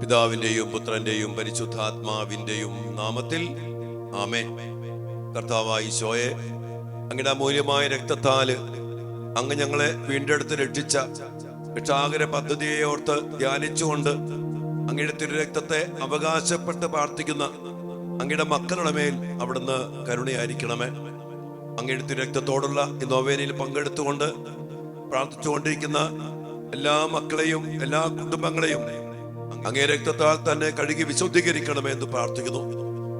പിതാവിന്റെയും പുത്രന്റെയും പരിശുദ്ധാത്മാവിന്റെയും നാമത്തിൽ ആമേൻ. കർത്താവായ ഈശോയെ, അങ്ങയുടെ അമൂല്യമായ രക്തത്താല് അങ്ങ് ഞങ്ങളെ വീണ്ടെടുത്ത് രക്ഷിച്ച രക്ഷാകര പദ്ധതിയെ ഓർത്ത് ധ്യാനിച്ചുകൊണ്ട് അങ്ങയുടെ തിരുരക്തത്തെ അവകാശപ്പെട്ട് പ്രാർത്ഥിക്കുന്ന അങ്ങയുടെ മക്കളുടെ മേൽ അവിടുന്ന് കരുണയായിരിക്കണമേ. അങ്ങയുടെ തിരുരക്തത്തോടുള്ള ഈ നൊവേനയിൽ പങ്കെടുത്തുകൊണ്ട് പ്രാർത്ഥിച്ചുകൊണ്ടിരിക്കുന്ന എല്ലാ മക്കളെയും എല്ലാ കുടുംബങ്ങളെയും അങ്ങേ രക്തത്താൽ തന്നെ കഴുകി വിശുദ്ധീകരിക്കണമേ എന്ന് പ്രാർത്ഥിക്കുന്നു.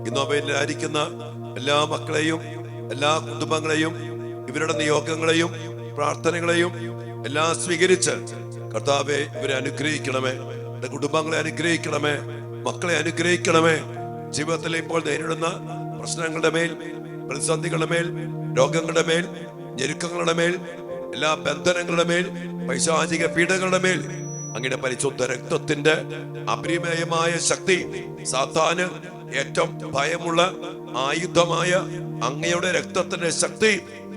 ഈ നൊവേനയിലായിരിക്കുന്ന എല്ലാ മക്കളെയും എല്ലാ കുടുംബങ്ങളെയും ഇവരുടെ നിയോഗങ്ങളെയും പ്രാർത്ഥനകളെയും എല്ലാം സ്വീകരിച്ച് കർത്താവെ ഇവരെ അനുഗ്രഹിക്കണമേ. എന്റെ കുടുംബങ്ങളെ അനുഗ്രഹിക്കണമേ, മക്കളെ അനുഗ്രഹിക്കണമേ. ജീവിതത്തിൽ ഇപ്പോൾ നേരിടുന്ന പ്രശ്നങ്ങളുടെ മേൽ, പ്രതിസന്ധികളുടെ മേൽ, രോഗങ്ങളുടെ മേൽ, ഞെരുക്കങ്ങളുടെ മേൽ, എല്ലാ ബന്ധനങ്ങളുടെ മേൽ, പൈശാചിക പീഡകളുടെ മേൽ അങ്ങയുടെ പരിശുദ്ധ രക്തത്തിന്റെ അപരിമേയമായ ശക്തി, സാത്താന് ഏറ്റവും ഭയമുള്ള ആയുധമായ അങ്ങയുടെ രക്തത്തിന്റെ ശക്തി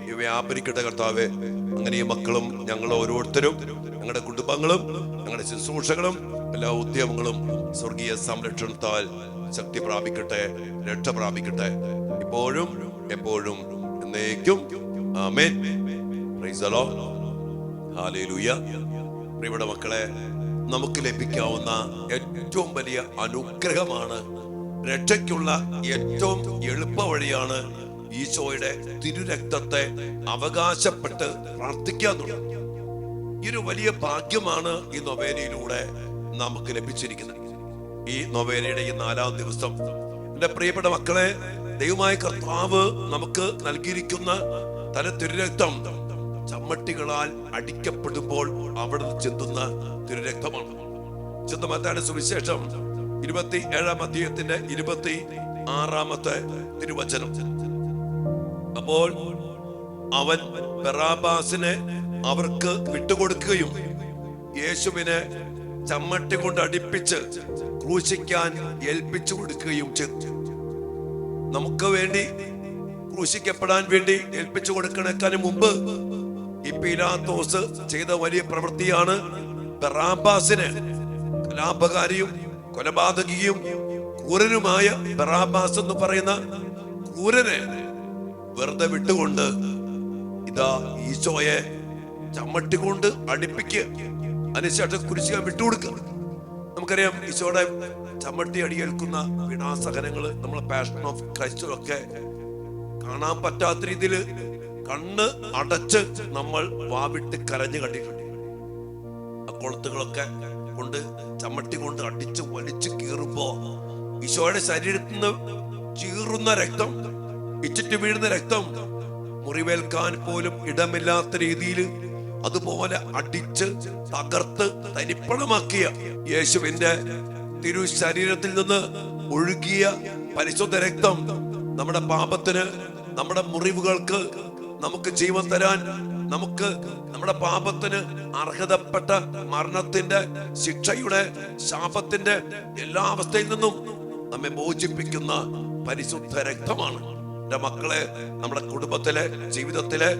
ഇവ വ്യാപരിക്കട്ടെ കർത്താവെ. അങ്ങനെ ഈ മക്കളും ഞങ്ങൾ ഓരോരുത്തരും ഞങ്ങളുടെ കുടുംബങ്ങളും ഞങ്ങളുടെ ശുശ്രൂഷകളും എല്ലാ ഉദ്യമങ്ങളും സ്വർഗീയ സംരക്ഷണത്താൽ ശക്തി പ്രാപിക്കട്ടെ, രക്ഷ പ്രാപിക്കട്ടെ, ഇപ്പോഴും എപ്പോഴും എന്നേക്കും. ആമേൻ. Praise the lord. ഹല്ലേലൂയ. പ്രിയപ്പെട്ട മക്കളെ, നമുക്ക് ലഭിക്കാവുന്ന ഏറ്റവും വലിയ അനുഗ്രഹമാണ്, രക്ഷയ്ക്കുള്ള ഏറ്റവും എളുപ്പ വഴിയാണ് ഈശോയുടെ തിരുരക്തത്തെ അവകാശപ്പെട്ട് പ്രാർത്ഥിക്കുക എന്നുള്ളത്. ഈ ഒരു വലിയ ഭാഗ്യമാണ് ഈ നൊവേനയിലൂടെ നമുക്ക് ലഭിച്ചിരിക്കുന്നത്. ഈ നൊവേനയുടെ ഈ 4-ാം ദിവസം എന്റെ പ്രിയപ്പെട്ട മക്കളെ, ദൈവമായ കർത്താവ് നമുക്ക് നൽകിയിരിക്കുന്ന തന്റെ തിരുരക്തം ചമ്മട്ടികളാൽ അടിക്കപ്പെടുമ്പോൾ അവിടെ ചെന്തുന്ന തിരുരക്തമാണ്. മത്തായിയുടെ സുവിശേഷം 27-ാം അധ്യായത്തിന്റെ 26-ാമത്തെ തിരുവചനം. അപ്പോൾ അവൻ ബറാബാസിനെ അവർക്ക് വിട്ടുകൊടുക്കുകയും യേശുവിനെ ചമ്മട്ടി കൊണ്ട് അടിപ്പിച്ച് ക്രൂശിക്കാൻ ഏൽപ്പിച്ചു കൊടുക്കുകയും ചെയ്തു. നമുക്ക് വേണ്ടി ക്രൂശിക്കപ്പെടാൻ വേണ്ടി ഏൽപ്പിച്ചു കൊടുക്കണേക്കാളും മുമ്പ് ഈ പീലാത്തോസ് ചെയ്ത വലിയ പ്രവൃത്തിയാണ് ബറാബാസിനെ, കലാപകാരിയും കൊലപാതകിയും ക്രൂരനുമായ ബറാബാസ് എന്ന് പറയുന്ന ക്രൂരനെ വെറുതെ വിട്ടുകൊണ്ട് ഇതാ ഈശോയെ ചമ്മട്ടി കൊണ്ട് അടിപ്പിക്കുക, അതിനുശേഷം കുരിശിക്കാൻ വിട്ടുകൊടുക്കുക. നമുക്കറിയാം ഈശോയുടെ ചമ്മട്ടി അടിയേൽക്കുന്ന വിനാസഹനങ്ങള് നമ്മൾ പാഷൻ ഓഫ് ക്രൈസ്റ്റിലൊക്കെ കാണാൻ പറ്റാത്ത രീതിയിൽ കണ്ണ് അടച്ച് നമ്മൾ വാവിട്ട് കരഞ്ഞു കണ്ടിട്ടുണ്ട്. ആ കൊളുത്തുകളൊക്കെ കൊണ്ട് ചമ്മട്ടി കൊണ്ട് അടിച്ച് വലിച്ചു കീറുമ്പോ ഈശോയുടെ ശരീരത്തിൽ നിന്ന് ചീറുന്ന രക്തം, ഇച്ചിട്ട് വീഴുന്ന രക്തം മുറിവേൽക്കാൻ പോലും ഇടമില്ലാത്ത രീതിയിൽ അതുപോലെ അടിച്ച് തകർത്ത് തരിപ്പണമാക്കിയ യേശുവിന്റെ തിരു ശരീരത്തിൽ നിന്ന് ഒഴുകിയ പരിശുദ്ധ രക്തം നമ്മുടെ പാപത്തിന്, നമ്മുടെ മുറിവുകൾക്ക് നമുക്ക് ജീവൻ തരാൻ, നമുക്ക് നമ്മുടെ പാപത്തിന് അർഹതപ്പെട്ട മരണത്തിന്റെ, ശിക്ഷയുടെ, ശാപത്തിന്റെ എല്ലാ അവസ്ഥയിൽ നിന്നും നമ്മെ മോചിപ്പിക്കുന്ന പരിശുദ്ധ രക്തമാണ്. എന്റെ മക്കളെ, നമ്മുടെ കുടുംബത്തിലെ, ജീവിതത്തിലെ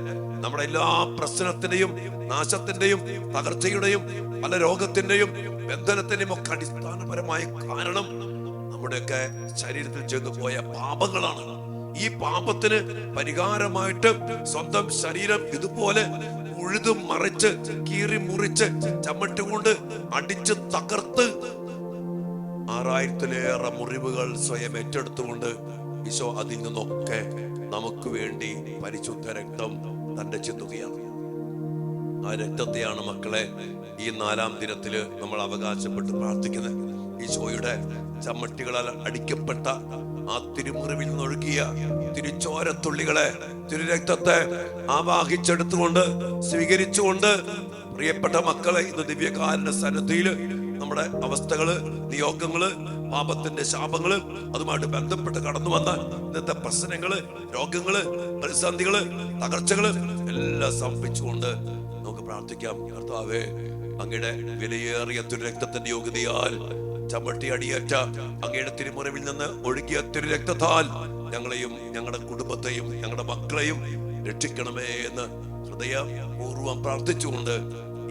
നമ്മുടെ എല്ലാ പ്രശ്നത്തിന്റെയും നാശത്തിന്റെയും തകർച്ചയുടെയും പല രോഗത്തിന്റെയും ബന്ധനത്തിന്റെയും ഒക്കെ അടിസ്ഥാനപരമായ കാരണം നമ്മുടെയൊക്കെ ശരീരത്തിൽ ചെയ്തു പോയ പാപങ്ങളാണ്. ഈ പാപത്തിന് പരിഹാരമായിട്ട് സ്വന്തം ശരീരം ഇതുപോലെ ഉഴുതു മറിച്ച് കീറി മുറിച്ച് ചമ്മട്ടി കൊണ്ട് അടിച്ച് തകർത്ത് 6000-ലേറെ മുറിവുകൾ സ്വയം ഏറ്റെടുത്തുകൊണ്ട് ഈശോ അതിൽ നിന്നൊക്കെ നമുക്ക് വേണ്ടി പരിശുദ്ധ രക്തം തന്റെ ചിന്തുകയാണ്. ആ രക്തത്തെയാണ് മക്കളെ ഈ 4-ാം ദിനത്തില് നമ്മൾ അവകാശപ്പെട്ട് പ്രാർത്ഥിക്കുന്നത്. ഈശോയുടെ ചമ്മട്ടികളാൽ അടിക്കപ്പെട്ട ആ തിരുമുറിവിൽ നിന്നൊഴുകിയ തിരുച്ചോരത്തുള്ളികളെ, തിരുരക്തത്തെ ആവാഹിച്ചെടുത്തുകൊണ്ട് സ്വീകരിച്ചുകൊണ്ട് പ്രിയപ്പെട്ട മക്കളെ, ഇന്ന് ദിവ്യകാരുണ്യ സന്നിധിയില് നമ്മുടെ അവസ്ഥകള്, നിയോഗങ്ങള്, പാപത്തിന്റെ ശാപങ്ങള്, അതുമായിട്ട് ബന്ധപ്പെട്ട് കടന്നു വന്ന ഇന്നത്തെ പ്രശ്നങ്ങള്, രോഗങ്ങള്, പ്രതിസന്ധികള്, തകർച്ചകള് എല്ലാം സമർപ്പിച്ചുകൊണ്ട് നമുക്ക് പ്രാർത്ഥിക്കാം. കർത്താവേ, അങ്ങയുടെ വിലയേറിയ തിരുരക്തത്തിന്റെ യോഗ്യതയാൽ ചമ്മട്ടി അടിയേറ്റ അങ്ങയുടെ തിരുമുറിവിൽ നിന്ന് ഒഴുകിയ തിരുരക്തത്താൽ ഞങ്ങളെയും ഞങ്ങളുടെ കുടുംബത്തെയും ഞങ്ങളുടെ മക്കളെയും രക്ഷിക്കണമേ എന്ന് ഹൃദയപൂർവം പ്രാർത്ഥിച്ചുകൊണ്ട്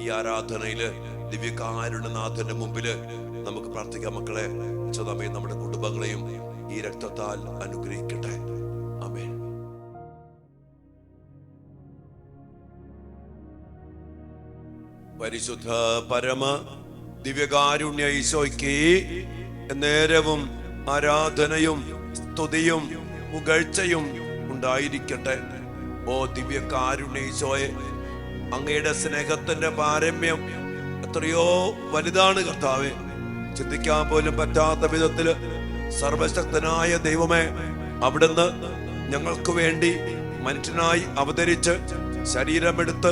ഈ ആരാധനയില് ദിവ്യകാരുണ്യനാഥന്റെ മുമ്പില് നമുക്ക് പ്രാർത്ഥിക്കാം മക്കളെ. ഈശോയെ നമ്മുടെ കുടുംബങ്ങളെയും ഈ രക്തത്താൽ അനുഗ്രഹിക്കട്ടെ. ആമേൻ. പരിശുദ്ധ പരമ ദിവ്യകാരുണ്യ ഈശോയ്ക്ക് നേരവും ആരാധനയും സ്തുതിയും പുകഴ്ചയും ഉണ്ടായിരിക്കട്ടെ. ഓ ദിവ്യകാരുണ്യ ഈശോയെ, അങ്ങയുടെ സ്നേഹത്തിന്റെ പാരമ്യം എത്രയോ വലുതാണ് കർത്താവേ. ചിന്തിക്കാൻ പോലും പറ്റാത്ത വിധത്തില് സർവശക്തനായ ദൈവമേ, അവിടുന്ന് ഞങ്ങൾക്ക് വേണ്ടി മനുഷ്യനായി അവതരിച്ച് ശരീരമെടുത്ത്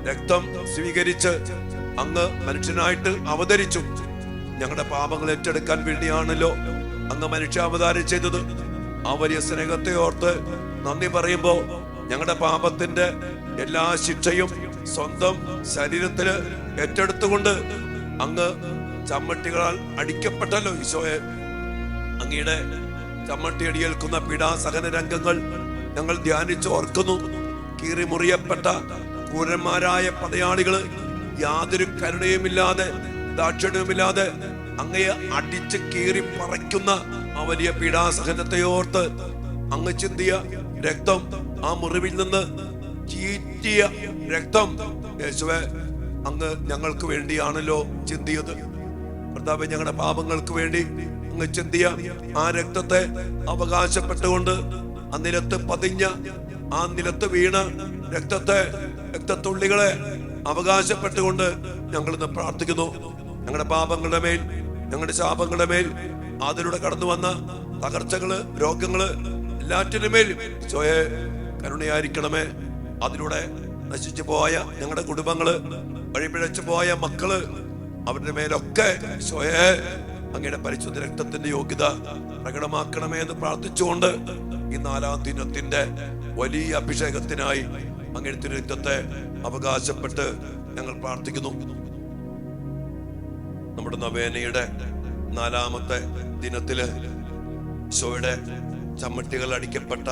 രക്തം സ്വീകരിച്ച് അങ്ങ് മനുഷ്യനായിട്ട് അവതരിച്ചു. ഞങ്ങളുടെ പാപങ്ങൾ ഏറ്റെടുക്കാൻ വേണ്ടിയാണല്ലോ അങ്ങ് മനുഷ്യാവതാരം ചെയ്തത്. ആ വലിയ സ്നേഹത്തെ ഓർത്ത് നന്ദി പറയുമ്പോ ഞങ്ങളുടെ പാപത്തിന്റെ എല്ലാ ശിക്ഷയും സ്വന്തം ശരീരത്തില് ഏറ്റെടുത്തുകൊണ്ട് അങ്ങ് ചമ്മട്ടികളാൽ അടിക്കപ്പെട്ടല്ലോ ഈശോയെ. അങ്ങയുടെ ചമ്മട്ടി അടിയേൽക്കുന്ന പീഡാസഹന രംഗങ്ങൾ ഞങ്ങൾ ധ്യാനിച്ച് ഓർക്കുന്നു. കീറി മുറിയപ്പെട്ട ക്രൂരന്മാരായ പടയാളികള് യാതൊരു കരുണയുമില്ലാതെ ദാക്ഷിണ്യവുമില്ലാതെ അങ്ങയെ അടിച്ച് കീറി പറിക്കുന്ന ആ വലിയ പീഡാസഹനത്തെ ഓർത്ത് അങ്ങ് ചിന്തിയ രക്തം, ആ മുറിവിൽ നിന്ന് ചീറ്റിയ രക്തം യേശുവേ, അങ്ങ് ഞങ്ങൾക്ക് വേണ്ടിയാണല്ലോ ചിന്തിയത്. കർത്താവേ, ഞങ്ങളുടെ പാപങ്ങൾക്ക് വേണ്ടി അങ്ങ് ചിന്തിയ ആ രക്തത്തെ അവകാശപ്പെട്ടുകൊണ്ട് ആ നിലത്ത് പതിഞ്ഞ, ആ നിലത്ത് വീണ രക്തത്തുള്ളികളെ അവകാശപ്പെട്ടുകൊണ്ട് ഞങ്ങൾ ഇന്ന് പ്രാർത്ഥിക്കുന്നു. ഞങ്ങളുടെ പാപങ്ങളുടെ മേൽ, ഞങ്ങളുടെ ശാപങ്ങളുടെ മേൽ, അതിലൂടെ കടന്നു വന്ന തകർച്ചകള്, രോഗങ്ങള് എല്ലാറ്റിനും മേൽ ഈശോയെ കരുണയായിരിക്കണമേ. അതിലൂടെ നശിച്ചു പോയ ഞങ്ങളുടെ കുടുംബങ്ങള്, വഴിപിഴച്ചു പോയ മക്കള്, അവരുടെ മേലൊക്കെ ഈശോയെ അങ്ങയുടെ പരിശുദ്ധ രക്തത്തിന്റെ യോഗ്യത പ്രകടമാക്കണമേ എന്ന് പ്രാർത്ഥിച്ചുകൊണ്ട് ഈ 4-ാം ദിനത്തിന്റെ വലിയ അഭിഷേകത്തിനായി അങ്ങയുടെ രക്തത്തെ അവകാശപ്പെട്ട് ഞങ്ങൾ പ്രാർത്ഥിക്കുന്നു. നമ്മുടെ നവേനയുടെ 4-ാമത്തെ ദിനത്തില് ഈശോയുടെ ചമ്മട്ടികൾ അടിക്കപ്പെട്ട,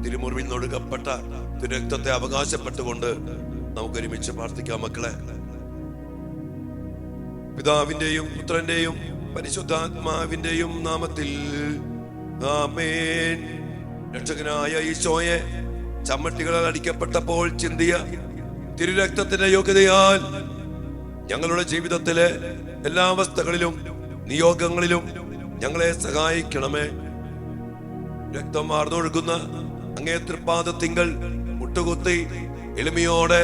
തിരുമുറിവിൽ നൊഴുകപ്പെട്ട രക്തത്തെ അവകാശപ്പെട്ടുകൊണ്ട് നമുക്ക് ഒരുമിച്ച് പ്രാർത്ഥിക്കാം മക്കളെ. പിതാവിന്റെയും പുത്രന്റെയും പരിശുദ്ധാത്മാവിന്റെയും നാമത്തിൽ ആമേൻ. രക്ഷകനായ ഈശോയെ, ചമ്മട്ടികളാൽ അടിക്കപ്പെട്ടപ്പോൾ ചിന്തിയ തിരുരക്തത്തിന്റെ യോഗ്യതയാൽ ഞങ്ങളുടെ ജീവിതത്തിലെ എല്ലാ അവസ്ഥകളിലും നിയോഗങ്ങളിലും ഞങ്ങളെ സഹായിക്കണമേ. രക്തം വാർന്നൊഴുകുന്ന അങ്ങേ തൃപ്പാദത്തിങ്കൽ മുട്ടുകുത്തി എളിമയോടെ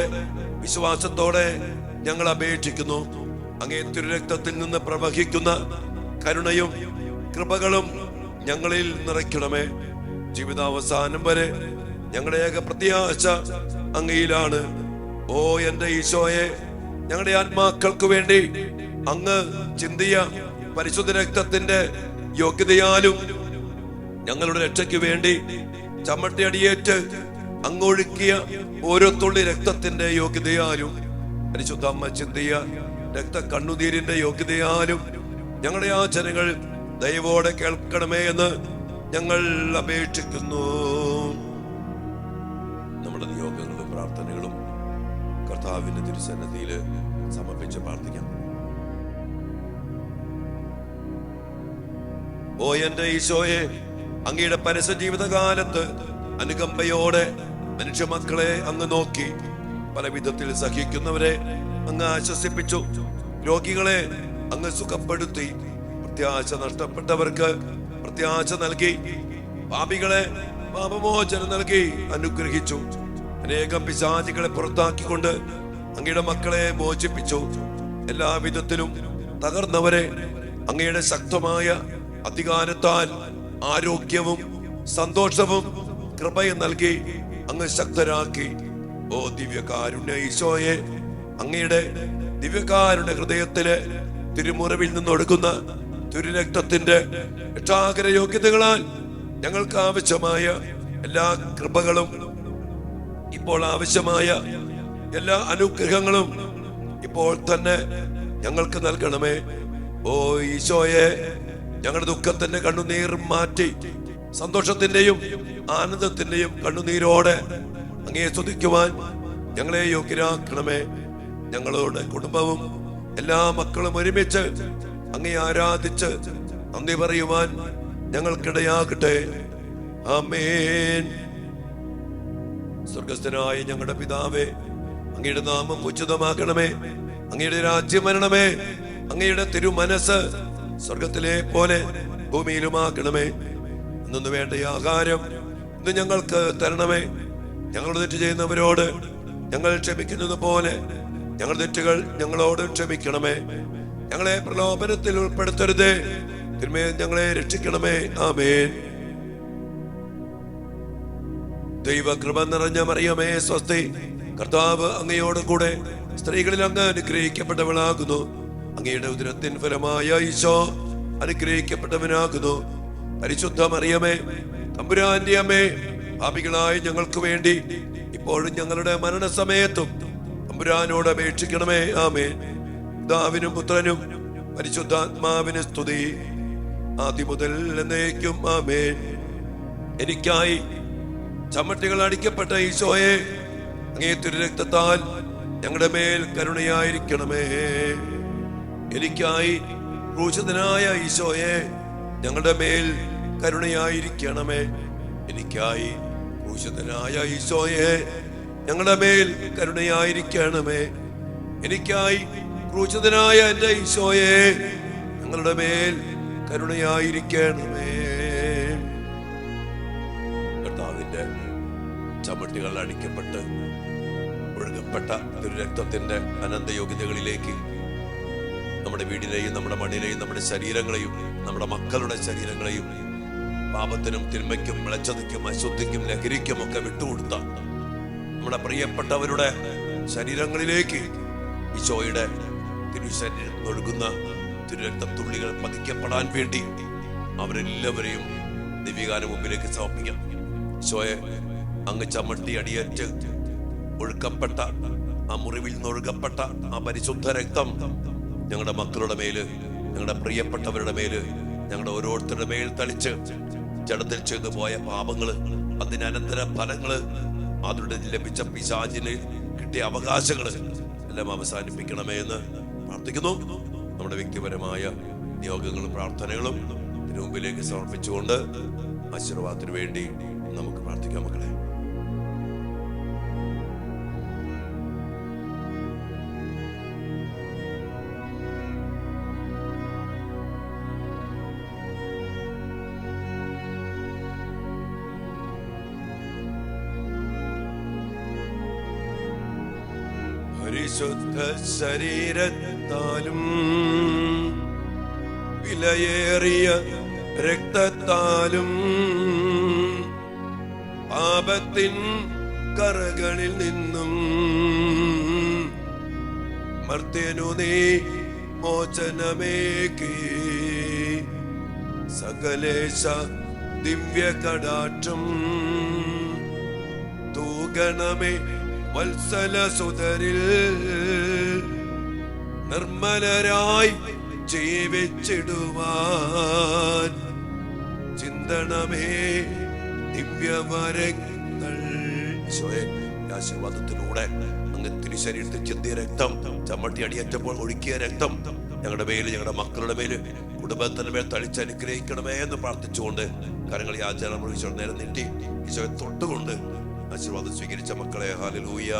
വിശ്വാസത്തോടെ ഞങ്ങൾ അപേക്ഷിക്കുന്നു. അങ്ങേ തിരുരക്തത്തിൽ നിന്ന് പ്രവഹിക്കുന്ന കരുണയും കൃപകളും ഞങ്ങളിൽ നിറയ്ക്കണമേ. ജീവിതാവസാനം വരെ ഞങ്ങളുടെ ഏക പ്രത്യാശ അങ്ങയിലാണ്. ഓ എന്റെ ഈശോയെ, ഞങ്ങളുടെ ആത്മാക്കൾക്ക് വേണ്ടി അങ്ങ് ചിന്തിയ പരിശുദ്ധ രക്തത്തിന്റെ യോഗ്യതയാലും ഞങ്ങളുടെ രക്ഷയ്ക്ക് വേണ്ടി ചമ്മട്ടി അടിയേറ്റ് അങ്ങൊഴുക്കിയ ഓരോ തുള്ളി രക്തത്തിന്റെ യോഗ്യതയാലും പരിശുദ്ധ അമ്മ ചിന്തിയ രക്ത കണ്ണുനീരിന്റെ യോഗ്യതയാലും ഞങ്ങളുടെ യാചനകൾ ദയവോടെ കേൾക്കണമേ എന്ന് ഞങ്ങൾ അപേക്ഷിക്കുന്നു. നമ്മുടെ നിയോഗങ്ങളും പ്രാർത്ഥനകളും കർത്താവിന്റെ തിരുസന്നിധിയിൽ സമർപ്പിച്ച് പ്രാർത്ഥിക്കാം. ഓ എന്റെ ഈശോയെ, അങ്ങയുടെ പരസ്യ ജീവിതകാലത്ത് അനുകമ്പയോടെ മനുഷ്യ മക്കളെ അങ്ങ് നോക്കി പല വിധത്തിൽ സഹിക്കുന്നവരെ അങ്ങ് ആശ്വസിപ്പിച്ചു. രോഗികളെ അങ്ങ് സുഖപ്പെടുത്തി. പ്രത്യാശ നഷ്ടപ്പെട്ടവർക്ക് പ്രത്യാശ നൽകി. പാപികളെ പാപമോചനം നൽകി അനുഗ്രഹിച്ചു. അനേകം പിശാചികളെ പുറത്താക്കിക്കൊണ്ട് അങ്ങയുടെ മക്കളെ മോചിപ്പിച്ചു. എല്ലാവിധത്തിലും തകർന്നവരെ അങ്ങയുടെ ശക്തമായ അധികാരത്താൽ ആരോഗ്യവും സന്തോഷവും കൃപയും നൽകി അങ്ങ് ശക്തരാക്കി. ഓ ദിവ്യകാരുണ്യ ഈശോയെ, അങ്ങയുടെ ദിവ്യകാരുണ്യ ഹൃദയത്തിലെ തിരുമുറിവിൽ നിന്നൊഴുകുന്ന തിരുരക്തത്തിന്റെ രക്ഷാകര യോഗ്യതകളാൽ ഞങ്ങൾക്ക് ആവശ്യമായ എല്ലാ കൃപകളും, ഇപ്പോൾ ആവശ്യമായ എല്ലാ അനുഗ്രഹങ്ങളും ഇപ്പോൾ തന്നെ ഞങ്ങൾക്ക് നൽകണമേ. ഓ ഈശോയെ, ഞങ്ങളുടെ ദുഃഖത്തിന്റെ കണ്ണുനീർ മാറ്റി സന്തോഷത്തിന്റെയും ആനന്ദത്തിന്റെയും കണ്ണുനീരോടെ അങ്ങയെ സ്തുതിക്കുവാൻ ഞങ്ങളെ യോഗ്യരാക്കണമേ. ഞങ്ങളുടെ കുടുംബവും എല്ലാ മക്കളും ഒരുമിച്ച് അങ്ങേ ആരാധിച്ച് നന്ദി പറയുവാൻ ഞങ്ങൾക്കിടയാകട്ടെ. ആമേൻ. സ്വർഗസ്ഥനായ ഞങ്ങളുടെ പിതാവേ, അങ്ങയുടെ നാമം ഉചിതമാക്കണമേ. അങ്ങയുടെ രാജ്യം വരണമേ. അങ്ങയുടെ തിരുമനസ് സ്വർഗത്തിലെ പോലെ ഭൂമിയിലുമാക്കണമേ. ഇന്നു വേണ്ട ആഹാരം ഇന്ന് ഞങ്ങൾക്ക് തരണമേ. ഞങ്ങൾ തെറ്റ് ചെയ്യുന്നവരോട് ഞങ്ങൾ ക്ഷമിക്കുന്നത് പോലെ ഞങ്ങളുടെ തെറ്റുകൾ ഞങ്ങളോട് ക്ഷമിക്കണമേ. ഞങ്ങളെ പ്രലോഭനത്തിൽ ഉൾപ്പെടുത്തരുതേ, തിന്മയിൽ ഞങ്ങളെ രക്ഷിക്കണമേ. ആമേൻ. ദൈവകൃപ നിറഞ്ഞ മറിയമേ സ്വസ്തി, കർത്താവ് അങ്ങയോട് കൂടെ സ്ത്രീകളിൽ അങ്ങ് അനുഗ്രഹിക്കപ്പെട്ടവളാകുന്നു. അങ്ങയുടെ ഉദരത്തിൻ ഫലമായ ഈശോ അനുഗ്രഹിക്കപ്പെട്ടവനാകുന്നു. പരിശുദ്ധ മറിയമേ, തമ്പുരാന്റെ അമ്മേ, പാപികളായ ഞങ്ങൾക്ക് വേണ്ടി ഇപ്പോഴും ഞങ്ങളുടെ മരണസമയത്തും തമ്പുരാനോട് അപേക്ഷിക്കണമേ. ആമേൻ. പിതാവിനും പുത്രനും പരിശുദ്ധാത്മാവിന് സ്തുതി, ആദ്യം മുതൽ എന്നേക്കും. ആമേൻ. എനിക്കായി ചമ്മട്ടികൾ അടിക്കപ്പെട്ട ഈശോയെ, അങ്ങേ തിരുരക്തത്താൽ ഞങ്ങളുടെ മേൽ കരുണയായിരിക്കണമേ. എനിക്കായി ക്രൂശിതനായ ഈശോയെ, ഞങ്ങളുടെ മേൽ കരുണയായിരിക്കണമേ. എനിക്കായി ക്രൂശിതനായ ഈശോയെ, ഞങ്ങളുടെ മേൽ കരുണയായിരിക്കണമേ. എനിക്കായി ക്രൂശിതനായ എന്റെ ഈശോയെ, ഞങ്ങളുടെ മേൽ കരുണയായിരിക്കണമേ. കർത്താവിന്റെ ചമ്മട്ടികൾ അടിക്കപ്പെട്ട് ഒഴുകപ്പെട്ട തിരുരക്തത്തിന്റെ അനന്തയോഗ്യതകളിലേക്ക് നമ്മുടെ വീടിനെയും നമ്മുടെ മണ്ണിനെയും നമ്മുടെ ശരീരങ്ങളെയും നമ്മുടെ മക്കളുടെ ശരീരങ്ങളെയും പാപത്തിനും തിന്മയ്ക്കും വിളച്ചതയ്ക്കും അശുദ്ധിക്കും ലഹരിക്കും ഒക്കെ വിട്ടുകൊടുത്ത നമ്മുടെ പ്രിയപ്പെട്ടവരുടെ ശരീരങ്ങളിലേക്ക് ഈശോയുടെ തിരുശരീരം ഒഴുകുന്ന തിരുരക്തത്തുള്ളികൾ പതിക്കപ്പെടാൻ വേണ്ടി അവരെല്ലാവരെയും ദിവ്യകാല മുമ്പിലേക്ക് സമർപ്പിക്കാം. ഈശോയെ, അങ്ങ് ചമ്മട്ടി അടിയേറ്റ് ഒഴുക്കപ്പെട്ട ആ മുറിവിൽ നിന്ന് ഒഴുകപ്പെട്ട ആ പരിശുദ്ധ രക്തം ഞങ്ങളുടെ മക്കളുടെ മേല്, ഞങ്ങളുടെ പ്രിയപ്പെട്ടവരുടെ മേല്, ഞങ്ങളുടെ ഓരോരുത്തരുടെ മേൽ തളിച്ച് ജഡത്തിൽ ചെയ്തു പോയ പാപങ്ങള്, അതിന് അനന്തര ഫലങ്ങള്, അതിലൂടെ ലഭിച്ച പിശാചിന് കിട്ടിയ അവകാശങ്ങള് എല്ലാം അവസാനിപ്പിക്കണമേ എന്ന് പ്രാർത്ഥിക്കുന്നു. നമ്മുടെ വ്യക്തിപരമായ നിയോഗങ്ങളും പ്രാർത്ഥനകളും ഇതിനു മുമ്പിലേക്ക് സമർപ്പിച്ചുകൊണ്ട് ആശീർവാദത്തിന് വേണ്ടി നമുക്ക് പ്രാർത്ഥിക്കാം. മക്കളെ, പരിശുദ്ധ ശരീരത്താലും വിലയേറിയ രക്തത്താലും പാപത്തിൻ കറകളിൽ നിന്നും മർത്യനു നീ മോചനമേകി. സകലേശ ദിവ്യ കടാക്ഷം തൂഗണമേ വത്സല സുതരിൽ. നിർമ്മലരായി ജീവിച്ചിടുവാൻ ചിന്തണമേ ദിവ്യവരങ്ങൾ. ആശീർവാദത്തിലൂടെ അങ്ങ് തിരുശരീരത്തിൽ ചിന്തിയ രക്തം, ചമ്മട്ടി അടിയേറ്റപ്പോൾ ഒഴുക്കിയ രക്തം ഞങ്ങളുടെ മേല്, ഞങ്ങളുടെ മക്കളുടെ മേല്, കുടുംബത്തിന്റെ മേൽ തളിച്ചനുഗ്രഹിക്കണമേ എന്ന് പ്രാർത്ഥിച്ചുകൊണ്ട് കരങ്ങൾ യാചന ഈശോ നേരം നീട്ടി ഈശോയെ തൊട്ടുകൊണ്ട് ആശീർവാദം സ്വീകരിച്ച മക്കളെ, ഹല്ലേലൂയ.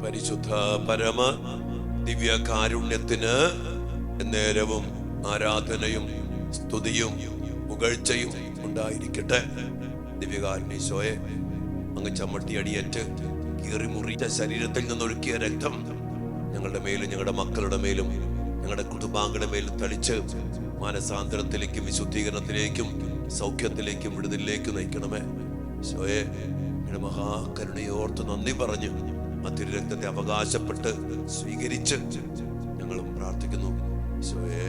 പരിശുദ്ധ പരമ ദിവ്യ കാരുണ്യത്തിന് നേരവും ആരാധനയും സ്തുതിയും പുകഴ്ചയും ഉണ്ടായിരിക്കട്ടെ. ദിവ്യകാരുണ്യീശോയെ, അങ്ങ് ചമ്മട്ടി അടിയേറ്റ് കീറിമുറിച്ച ശരീരത്തിൽ നിന്നൊഴുക്കിയ രക്തം ഞങ്ങളുടെ മേലും ഞങ്ങളുടെ മക്കളുടെ മേലും ഞങ്ങളുടെ കുടുംബാംഗങ്ങളുടെ മേലും തളിച്ച് മാനസാന്തരത്തിലേക്കും വിശുദ്ധീകരണത്തിലേക്കും സൗഖ്യത്തിലേക്കും വിടുതലിലേക്കും നയിക്കണമേ. ഈശോയെ, ഞങ്ങളുടെ മഹാകരുണയോർത്ത് നന്ദി പറഞ്ഞു ആ തിരുരക്തത്തെ അവകാശപ്പെട്ട് സ്വീകരിച്ച് ഞങ്ങളും പ്രാർത്ഥിക്കുന്നു. ഈശോയെ,